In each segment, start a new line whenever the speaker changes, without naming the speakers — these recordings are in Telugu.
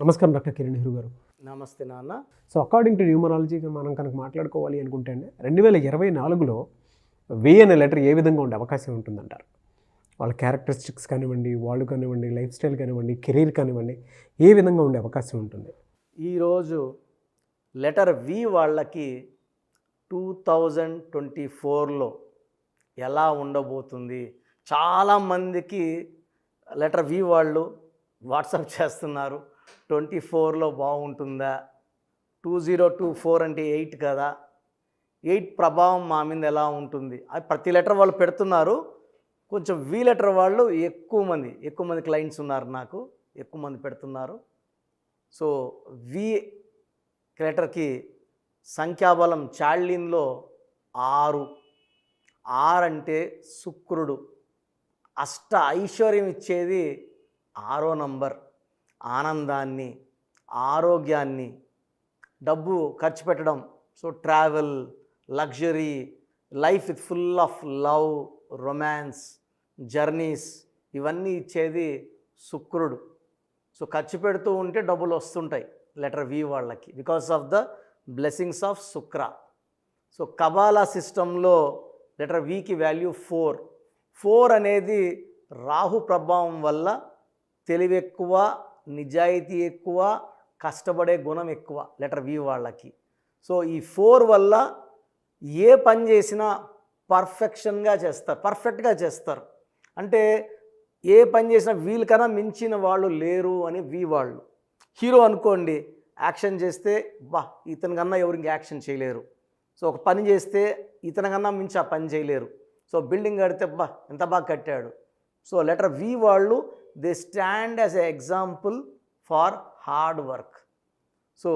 నమస్కారం డాక్టర్ కిరణ్ నెహ్రూ గారు.
నమస్తే నాన్న.
సో అకార్డింగ్ టు న్యూమరాలజీ మనం కనుక మాట్లాడుకోవాలి అనుకుంటే అండి 2024లో వి అనే లెటర్ ఏ విధంగా ఉండే అవకాశం ఉంటుందంటారు? వాళ్ళ క్యారెక్టరిస్టిక్స్ కానివ్వండి, వాళ్ళు కానివ్వండి, లైఫ్ స్టైల్ కానివ్వండి, కెరీర్ కానివ్వండి, ఏ విధంగా ఉండే అవకాశం ఉంటుంది?
ఈరోజు లెటర్ వి వాళ్ళకి 2024లో ఎలా ఉండబోతుంది? చాలామందికి లెటర్ వి వాళ్ళు వాట్సాప్ చేస్తున్నారు. 24లో బాగుంటుందా? 2024 అంటే 8 కదా, 8 ప్రభావం మా మీద ఎలా ఉంటుంది? అది ప్రతి లెటర్ వాళ్ళు పెడుతున్నారు. కొంచెం వి లెటర్ వాళ్ళు ఎక్కువ మంది క్లయింట్స్ ఉన్నారు, నాకు ఎక్కువ మంది పెడుతున్నారు. సో వి లెటర్కి సంఖ్యాబలం చాల్డిన్లో 6. 6 అంటే శుక్రుడు, అష్ట ఐశ్వర్యం ఇచ్చేది 6వ నంబర్. ఆనందాన్ని, ఆరోగ్యాన్ని, డబ్బు ఖర్చు పెట్టడం, so travel, luxury, life with full of love, romance, journeys, ఇవన్నీ ఇచ్చేది శుక్రుడు. సో ఖర్చు పెడుతూ ఉంటే డబ్బులు వస్తుంటాయి లెటర్ వి వాళ్ళకి, because of the blessings of Shukra. So Kabbalah సిస్టంలో లెటర్ వికి వాల్యూ 4. 4 అనేది రాహు ప్రభావం వల్ల తెలివి ఎక్కువ, నిజాయితీ ఎక్కువ, కష్టపడే గుణం ఎక్కువ లెటర్ వి వాళ్ళకి. సో ఈ 4 వల్ల ఏ పని చేసినా పర్ఫెక్ట్గా చేస్తారు. అంటే ఏ పని చేసినా వీళ్ళకన్నా మించిన వాళ్ళు లేరు అని వి వాళ్ళు. హీరో అనుకోండి, యాక్షన్ చేస్తే ఇతని కన్నా ఎవరు ఇంక యాక్షన్ చేయలేరు. సో ఒక పని చేస్తే ఇతని కన్నా మించి ఆ పని చేయలేరు. సో బిల్డింగ్ కడితే ఎంత బాగా కట్టాడు. సో లెటర్ వి వాళ్ళు they stand as a example for hard work. So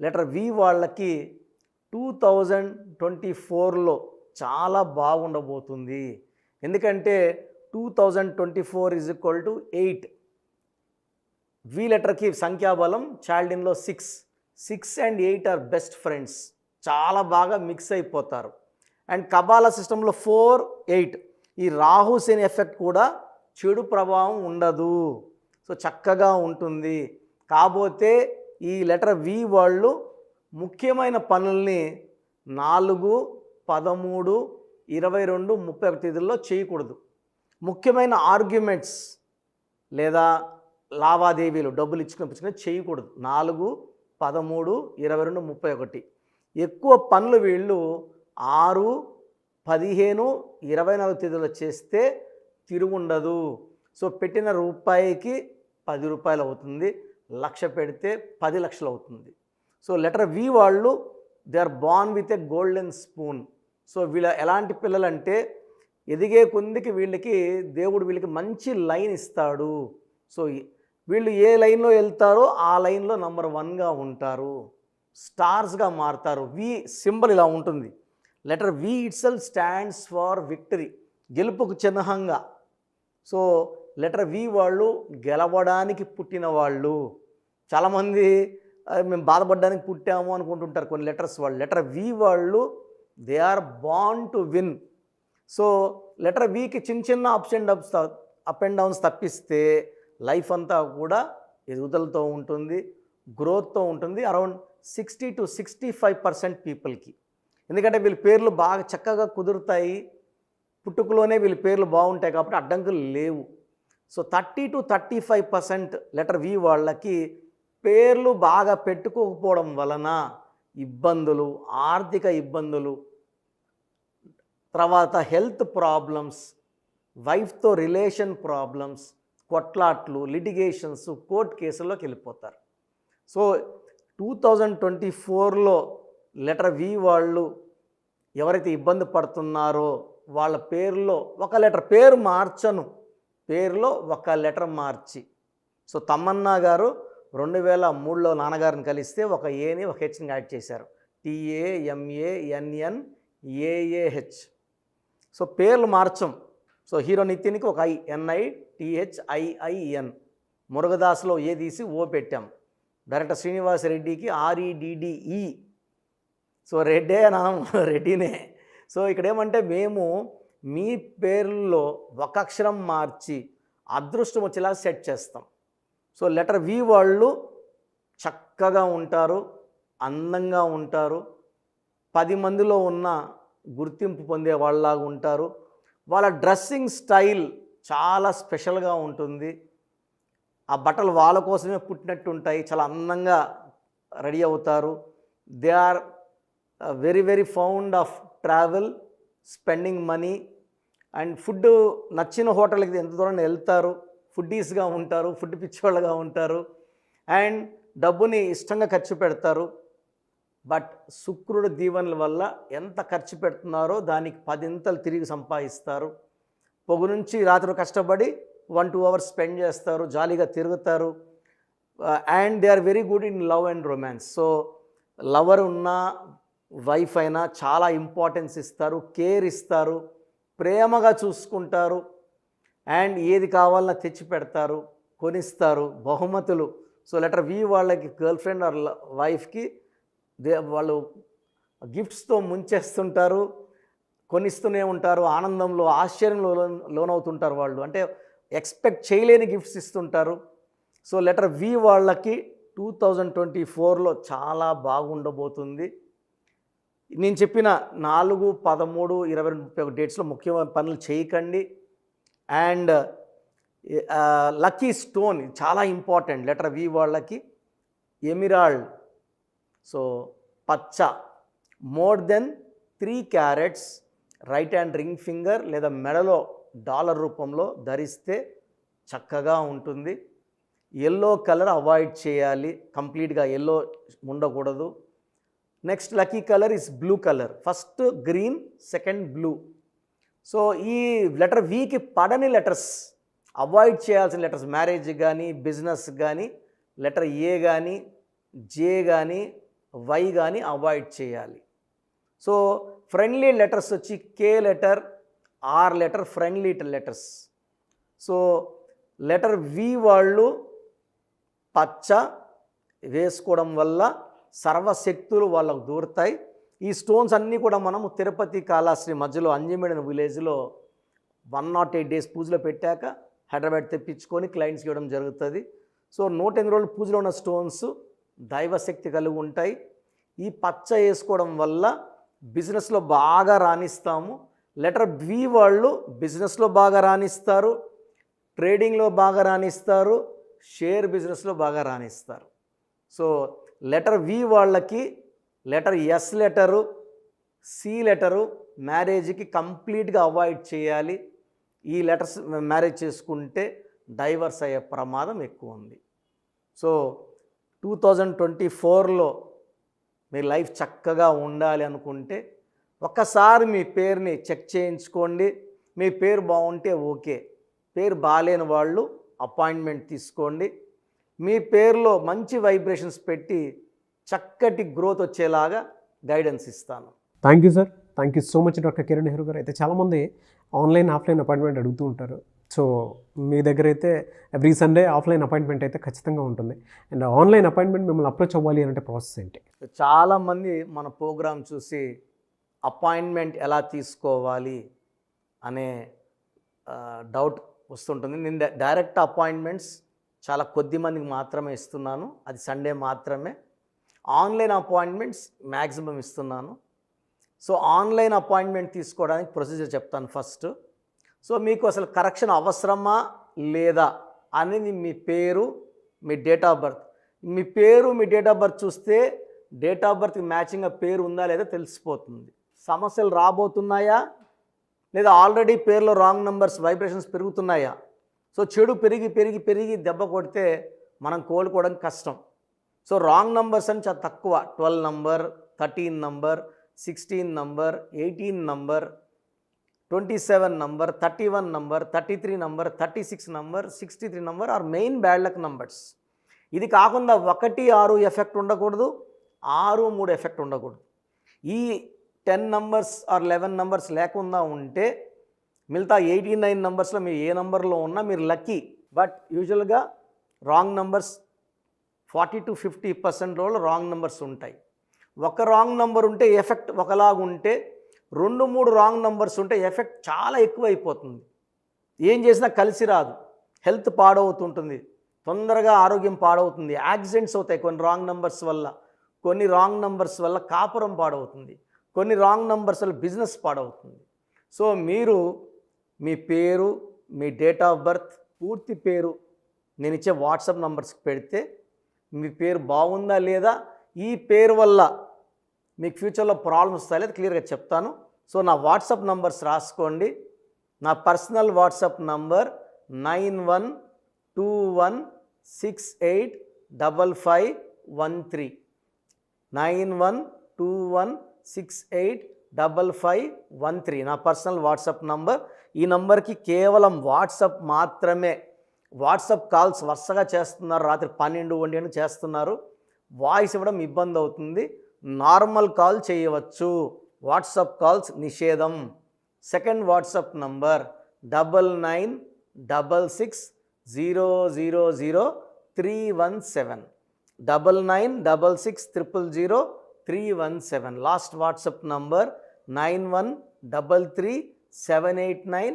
letter V వాళ్ళకి 2024లో చాలా బాగుండబోతుంది. ఎందుకంటే 2024 = 8. వి లెటర్కి సంఖ్యాబలం చాల్డిన్లో 6. 6 and 8 ఆర్ బెస్ట్ ఫ్రెండ్స్, చాలా బాగా మిక్స్ అయిపోతారు. అండ్ కబాలా సిస్టంలో 4, 8 ఈ రాహు శని ఎఫెక్ట్ కూడా చెడు ప్రభావం ఉండదు. సో చక్కగా ఉంటుంది. కాకపోతే ఈ లెటర్ వి వాళ్ళు ముఖ్యమైన పనుల్ని 4, 13, 22, 31 తేదీల్లో చేయకూడదు. ముఖ్యమైన ఆర్గ్యుమెంట్స్ లేదా లావాదేవీలు, డబ్బులు ఇచ్చుకొని చేయకూడదు 4, 13, 22, 31. ఎక్కువ పనులు వీళ్ళు 6, 15, 24 తేదీలో చేస్తే తిరుగుండదు. సో పెట్టిన రూపాయికి 10 రూపాయలు అవుతుంది, 1,00,000 పెడితే 10 లక్షలు అవుతుంది. సో లెటర్ వి వాళ్ళు they are born with a golden spoon. So వీళ్ళ ఎలాంటి పిల్లలంటే ఎదిగే కొందికి వీళ్ళకి దేవుడు వీళ్ళకి మంచి లైన్ ఇస్తాడు. సో వీళ్ళు ఏ లైన్లో వెళ్తారో ఆ లైన్లో నంబర్ 1గా ఉంటారు, స్టార్స్గా మారుతారు. వి సింబల్ ఇలా ఉంటుంది. Letter V itself stands far victory, గెలుపుకు చిహ్నంగా. సో లెటర్ వి వాళ్ళు గెలవడానికి పుట్టిన వాళ్ళు. చాలామంది మేము బాధపడడానికి పుట్టాము అనుకుంటుంటారు కొన్ని లెటర్స్ వాళ్ళు. లెటర్ వి వాళ్ళు they are born to win. So letter వికి చిన్న అప్ అండ్ డౌన్స్ తప్పిస్తే లైఫ్ అంతా కూడా ఎదుగుదలతో ఉంటుంది, గ్రోత్తో ఉంటుంది. అరౌండ్ 60 to 65% పీపుల్కి. ఎందుకంటే వీళ్ళ పేర్లు బాగా చక్కగా కుదురుతాయి, పుట్టుకలోనే వీళ్ళ పేర్లు బాగుంటాయి కాబట్టి అడ్డంకులు లేవు. సో 30 to 35% లెటర్ వి వాళ్ళకి పేర్లు బాగా పెట్టుకోకపోవడం వలన ఇబ్బందులు, ఆర్థిక ఇబ్బందులు, తర్వాత హెల్త్ ప్రాబ్లమ్స్, వైఫ్తో రిలేషన్ ప్రాబ్లమ్స్, కొట్లాట్లు, లిటిగేషన్స్, కోర్టు కేసుల్లోకి వెళ్ళిపోతారు. సో 2024లో లెటర్ వి వాళ్ళు ఎవరైతే ఇబ్బంది పడుతున్నారో వాళ్ళ పేరులో ఒక లెటర్, పేరు మార్చను, పేరులో ఒక లెటర్ మార్చి. సో తమన్నా గారు 2003లో నాన్నగారిని కలిస్తే ఒక ఏని ఒక హెచ్ని యాడ్ చేశారు, TAMANNAAH. సో పేర్లు మార్చం. సో హీరో నితిన్కి ఒక NITHIIN, మురుగదాస్లో ఏ తీసి ఓ పెట్టాం. డైరెక్టర్ శ్రీనివాస్ రెడ్డికి REDDE. సో రెడ్డే నా రెడ్డినే. సో ఇక్కడ ఏమంటే మేము మీ పేర్లలో ఒక అక్షరం మార్చి అదృష్టం వచ్చేలా సెట్ చేస్తాం. సో లెటర్ వి వాళ్ళు చక్కగా ఉంటారు, అందంగా ఉంటారు, 10 మందిలో ఉన్న గుర్తింపు పొందే వాళ్ళలాగా ఉంటారు. వాళ్ళ డ్రెస్సింగ్ స్టైల్ చాలా స్పెషల్గా ఉంటుంది. ఆ బట్టలు వాళ్ళ కోసమే పుట్టినట్టు ఉంటాయి. చాలా అందంగా రెడీ అవుతారు. They are very very found of travel, spending money and food. నచ్చిన హోటల్కి ఎంత దూరం వెళ్తారు, ఫుడ్డీస్గా ఉంటారు, ఫుడ్ పిచ్చివాళ్ళగా ఉంటారు అండ్ డబ్బుని ఇష్టంగా ఖర్చు పెడతారు. బట్ శుక్రుడు దీవెనల వల్ల ఎంత ఖర్చు పెడుతున్నారో దానికి 10 తిరిగి సంపాదిస్తారు. పొగు నుంచి రాత్రి కష్టపడి 1-2 అవర్స్ స్పెండ్ చేస్తారు, జాలీగా తిరుగుతారు and they are very good in love and romance. So lover ఉన్నా వైఫ్ అయినా చాలా ఇంపార్టెన్స్ ఇస్తారు, కేర్ ఇస్తారు, ప్రేమగా చూసుకుంటారు అండ్ ఏది కావాలన్నా తెచ్చి పెడతారు, కొనిస్తారు, బహుమతులు. సో లెటర్ వి వాళ్ళకి గర్ల్ ఫ్రెండ్ ఆర్ వైఫ్కి వాళ్ళు గిఫ్ట్స్తో ముంచేస్తుంటారు, కొనిస్తూనే ఉంటారు, ఆనందంలో ఆశ్చర్యంలో లోనవుతుంటారు. వాళ్ళు అంటే ఎక్స్పెక్ట్ చేయలేని గిఫ్ట్స్ ఇస్తుంటారు. సో లెటర్ వి వాళ్ళకి 2024లో చాలా బాగుండబోతుంది. నేను చెప్పిన 4, 13, 20, 31 డేట్స్లో ముఖ్యమైన పనులు చేయకండి. అండ్ లక్కీ స్టోన్ చాలా ఇంపార్టెంట్ లెటర్ వి వాళ్ళకి ఎమిరాల్డ్. సో పచ్చ, more than 3 carrots right hand ring finger లేదా మెడలో డాలర్ రూపంలో ధరిస్తే చక్కగా ఉంటుంది. ఎల్లో కలర్ అవాయిడ్ చేయాలి, కంప్లీట్గా ఎల్లో ఉండకూడదు. Next lucky colour is blue colour. First green, second blue. So ఈ లెటర్ వికి పడని లెటర్స్, అవాయిడ్ చేయాల్సిన లెటర్స్, మ్యారేజ్ కానీ బిజినెస్ కానీ లెటర్ ఏ కానీ జే కానీ వై కానీ అవాయిడ్ చేయాలి. సో ఫ్రెండ్లీ లెటర్స్ వచ్చి K letter, R letter friendly letters. So letter V వాళ్ళు పచ్చ వేసుకోవడం వల్ల సర్వశక్తులు వాళ్ళకు దూరుతాయి. ఈ స్టోన్స్ అన్నీ కూడా మనము తిరుపతి కాళహస్తి మధ్యలో అంజమేడన విలేజ్లో 108 డేస్ పూజలో పెట్టాక హైదరాబాద్ తెప్పించుకొని క్లయింట్స్కి ఇవ్వడం జరుగుతుంది. సో 108 రోజులు పూజలో ఉన్న స్టోన్స్ దైవశక్తి కలిగి ఉంటాయి. ఈ పచ్చ వేసుకోవడం వల్ల బిజినెస్లో బాగా రాణిస్తాము. లెటర్ బి వాళ్ళు బిజినెస్లో బాగా రాణిస్తారు, ట్రేడింగ్లో బాగా రాణిస్తారు, షేర్ బిజినెస్లో బాగా రాణిస్తారు. సో లెటర్ వి వాళ్ళకి letter S letter, C letter మ్యారేజ్కి కంప్లీట్గా అవాయిడ్ చేయాలి. ఈ లెటర్స్ మ్యారేజ్ చేసుకుంటే డైవర్స్ అయ్యే ప్రమాదం ఎక్కువ ఉంది. సో 2024లో మీ లైఫ్ చక్కగా ఉండాలి అనుకుంటే ఒక్కసారి మీ పేరుని చెక్ చేయించుకోండి. మీ పేరు బాగుంటే ఓకే, పేరు బాగాలేని వాళ్ళు అపాయింట్మెంట్ తీసుకోండి. మీ పేరులో మంచి వైబ్రేషన్స్ పెట్టి చక్కటి గ్రోత్ వచ్చేలాగా గైడెన్స్ ఇస్తాను.
Thank you sir, thank you so much doctor Kiran Nehru గారు. అయితే చాలామంది ఆన్లైన్ ఆఫ్లైన్ అపాయింట్మెంట్ అడుగుతూ ఉంటారు. సో మీ దగ్గర అయితే ఎవ్రీ సండే ఆఫ్లైన్ అపాయింట్మెంట్ అయితే ఖచ్చితంగా ఉంటుంది. అండ్ ఆన్లైన్ అపాయింట్మెంట్ మిమ్మల్ని అప్రోచ్ అవ్వాలి అంటే ప్రాసెస్ ఏంటి?
చాలామంది మన ప్రోగ్రామ్ చూసి అపాయింట్మెంట్ ఎలా తీసుకోవాలి అనే డౌట్ వస్తుంటుంది. నేను డైరెక్ట్ అపాయింట్మెంట్స్ చాలా కొద్ది మందికి మాత్రమే ఇస్తున్నాను, అది సండే మాత్రమే. ఆన్లైన్ అపాయింట్మెంట్స్ మ్యాక్సిమం ఇస్తున్నాను. సో ఆన్లైన్ అపాయింట్మెంట్ తీసుకోవడానికి ప్రొసీజర్ చెప్తాను ఫస్ట్. సో మీకు అసలు కరెక్షన్ అవసరమా లేదా అనేది మీ పేరు, మీ డేట్ ఆఫ్ బర్త్. మీ పేరు, మీ డేట్ ఆఫ్ బర్త్ చూస్తే డేట్ ఆఫ్ బర్త్కి మ్యాచింగ్గా పేరు ఉందా లేదా తెలిసిపోతుంది. సమస్యలు రాబోతున్నాయా లేదా ఆల్రెడీ పేరులో రాంగ్ నెంబర్స్ వైబ్రేషన్స్ పెరుగుతున్నాయా? సో చెడు పెరిగి పెరిగి పెరిగి దెబ్బ కొడితే మనం కోలుకోవడం కష్టం. సో రాంగ్ నంబర్స్ అని చాలా తక్కువ. 12 number, 13 number, 16 number, 18 number, 27 number, 31 number, 33 number, 36 number, 63 number are main bad luck numbers. ఇది కాకుండా 1, 6 ఎఫెక్ట్ ఉండకూడదు, 6, 3 ఎఫెక్ట్ ఉండకూడదు. ఈ 10 నంబర్స్ ఆర్ 11 నంబర్స్ లేకుండా ఉంటే మిగతా 89 నంబర్స్లో మీరు ఏ నంబర్లో ఉన్నా మీరు లక్కీ. బట్ యూజువల్గా రాంగ్ నంబర్స్ 40 to 50% రోజులు రాంగ్ నెంబర్స్ ఉంటాయి. ఒక రాంగ్ నెంబర్ ఉంటే ఎఫెక్ట్ ఒకలాగా ఉంటే 2, 3 రాంగ్ నెంబర్స్ ఉంటే ఎఫెక్ట్ చాలా ఎక్కువ అయిపోతుంది. ఏం చేసినా కలిసి రాదు, హెల్త్ పాడవుతుంటుంది, తొందరగా ఆరోగ్యం పాడవుతుంది, యాక్సిడెంట్స్ అవుతాయి కొన్ని రాంగ్ నంబర్స్ వల్ల, కొన్ని రాంగ్ నంబర్స్ వల్ల కాపురం పాడవుతుంది, కొన్ని రాంగ్ నంబర్స్ వల్ల బిజినెస్ పాడవుతుంది. సో మీరు మీ పేరు, మీ డేట్ ఆఫ్ బర్త్, పూర్తి పేరు నేను ఇచ్చే వాట్సాప్ నంబర్స్కి పెడితే మీ పేరు బాగుందా లేదా, ఈ పేరు వల్ల మీకు ఫ్యూచర్లో ప్రాబ్లమ్స్ వస్తాయి లేదా క్లియర్గా చెప్తాను. సో నా వాట్సాప్ నంబర్స్ రాసుకోండి. నా పర్సనల్ వాట్సాప్ నంబర్ 9121685513 9121685513 నా పర్సనల్ వాట్సాప్ నంబర్. ఈ నంబర్కి కేవలం వాట్సాప్ మాత్రమే. వాట్సాప్ కాల్స్ వరుసగా చేస్తున్నారు, రాత్రి 12-1 చేస్తున్నారు, వాయిస్ ఇవ్వడం ఇబ్బంది అవుతుంది. నార్మల్ కాల్ చేయవచ్చు, వాట్సాప్ కాల్స్ నిషేధం. Second WhatsApp number 9966000317 9966000317. Last WhatsApp number 9133789199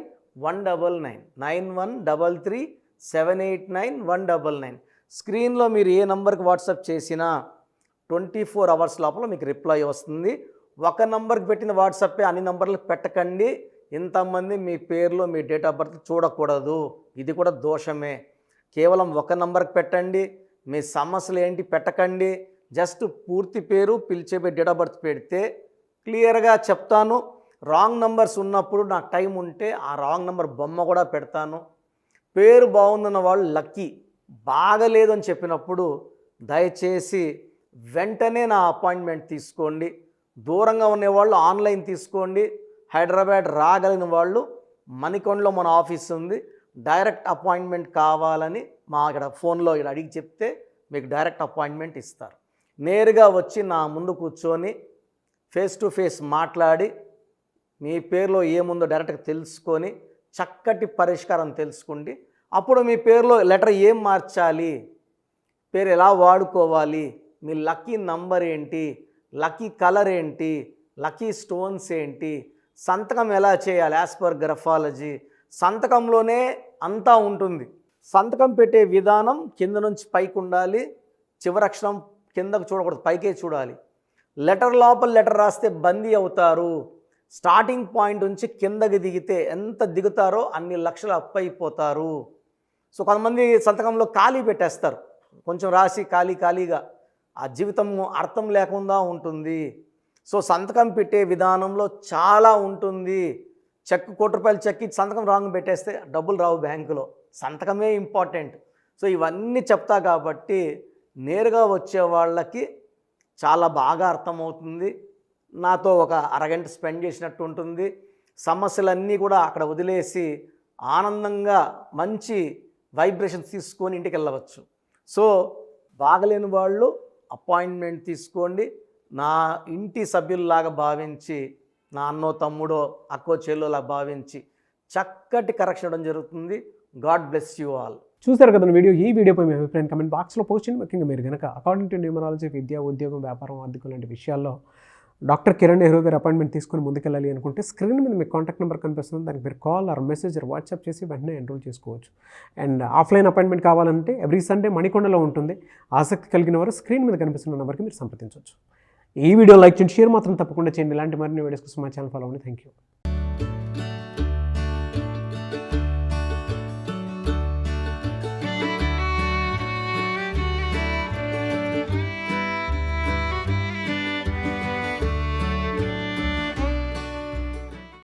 9133789199. స్క్రీన్లో మీరు ఏ నంబర్కి వాట్సాప్ చేసినా 24 అవర్స్ లోపల మీకు రిప్లై వస్తుంది. ఒక నంబర్కి పెట్టిన వాట్సాపే అన్ని నంబర్లకు పెట్టకండి. ఇంతమంది మీ పేర్లు, మీ డేట్ ఆఫ్ బర్త్ చూడకూడదు, ఇది కూడా దోషమే. కేవలం ఒక నంబర్కి పెట్టండి, మీ సమస్యలు ఏంటి పెట్టకండి. జస్ట్ పూర్తి పేరు, పిలిచే డేట్ ఆఫ్ బర్త్ పెడితే క్లియర్గా చెప్తాను. రాంగ్ నంబర్స్ ఉన్నప్పుడు నాకు టైం ఉంటే ఆ రాంగ్ నంబర్ బొమ్మ కూడా పెడతాను. పేరు బాగుందన్న వాళ్ళు లక్కీ, బాగలేదు అని చెప్పినప్పుడు దయచేసి వెంటనే నా అపాయింట్మెంట్ తీసుకోండి. దూరంగా ఉండేవాళ్ళు ఆన్లైన్ తీసుకోండి. హైదరాబాద్ రాగలిగిన వాళ్ళు మణికొండలో మన ఆఫీస్ ఉంది, డైరెక్ట్ అపాయింట్మెంట్ కావాలని మా ఇక్కడ ఫోన్లో ఇక్కడ అడిగి చెప్తే మీకు డైరెక్ట్ అపాయింట్మెంట్ ఇస్తారు. నేరుగా వచ్చి నా ముందు కూర్చొని ఫేస్ టు ఫేస్ మాట్లాడి మీ పేరులో ఏముందో డైరెక్ట్గా తెలుసుకొని చక్కటి పరిష్కారం తెలుసుకోండి. అప్పుడు మీ పేరులో లెటర్ ఏం మార్చాలి, పేరు ఎలా వాడుకోవాలి, మీ లక్కీ నంబర్ ఏంటి, లక్కీ కలర్ ఏంటి, లక్కీ స్టోన్స్ ఏంటి, సంతకం ఎలా చేయాలి యాజ్ పర్ గ్రఫాలజీ, సంతకంలోనే అంతా ఉంటుంది. సంతకం పెట్టే విధానం కింద నుంచి పైకి ఉండాలి, చివరక్షరం కిందకు చూడకూడదు, పైకే చూడాలి. లెటర్ లోపల లెటర్ రాస్తే బందీ అవుతారు. స్టార్టింగ్ పాయింట్ నుంచి కిందకి దిగితే ఎంత దిగుతారో అన్ని లక్షలు అప్పు అయిపోతారు. సో కొంతమంది సంతకంలో ఖాళీ పెట్టేస్తారు, కొంచెం రాసి ఖాళీగా ఆ జీవితం అర్థం లేకుండా ఉంటుంది. సో సంతకం పెట్టే విధానంలో చాలా ఉంటుంది. చెక్ ₹1 చెక్ ఇచ్చి సంతకం రాంగ్ పెట్టేస్తే డబ్బులు రావు బ్యాంకులో, సంతకమే ఇంపార్టెంట్. సో ఇవన్నీ చెప్తా కాబట్టి నేరుగా వచ్చే వాళ్ళకి చాలా బాగా అర్థమవుతుంది. నాతో ఒక అరగంట స్పెండ్ చేసినట్టు ఉంటుంది. సమస్యలన్నీ కూడా అక్కడ వదిలేసి ఆనందంగా మంచి వైబ్రేషన్స్ తీసుకొని ఇంటికి వెళ్ళవచ్చు. సో బాగలేని వాళ్ళు అపాయింట్మెంట్ తీసుకోండి. నా ఇంటి సభ్యుల్లాగా భావించి, నా అన్నో తమ్ముడో అక్కో చెల్లోలా భావించి చక్కటి కరెక్షన్ ఇవ్వడం జరుగుతుంది. God bless you all.
చూసారు కదా వీడియో. ఈ వీడియోపై మీ అభిప్రాయం కమెంట్ బాక్స్లో పోస్ట్ చేయండి. ముఖ్యంగా మీరు కనుక అకార్డింగ్ టు న్యూమరాలజీ విద్య, ఉద్యోగం, వ్యాపారం, ఆర్థికం లాంటి విషయాల్లో డాక్టర్ కిరణ్ నెహ్రూ గారు అపాయింట్మెంట్ తీసుకొని ముందుకెళ్ళాలి అనుకుంటే స్క్రీన్ మీద మీకు కాంటాక్ట్ నెంబర్ కనిపిస్తుంది, దానికి మీరు call or message or WhatsApp చేసి వెంటనే ఎన్రోల్ చేసుకోవచ్చు. అండ్ ఆఫ్లైన్ అపాయింట్మెంట్ కావాలంటే ఎవ్రీ సండే మణికొండలో ఉంటుంది. ఆసక్తి కలిగిన వారు స్క్రీన్ మీద కనిపిస్తున్న నెంబర్కి మీరు సంప్రదించవచ్చు. ఈ వీడియో లైక్ చేయండి, షేర్ మాత్రం తప్పకుండా చేయండి. ఇలాంటి మరిన్ని వీడియోస్ కోసం మా ఛానల్ ఫాలో అవ్వండి. Thank you.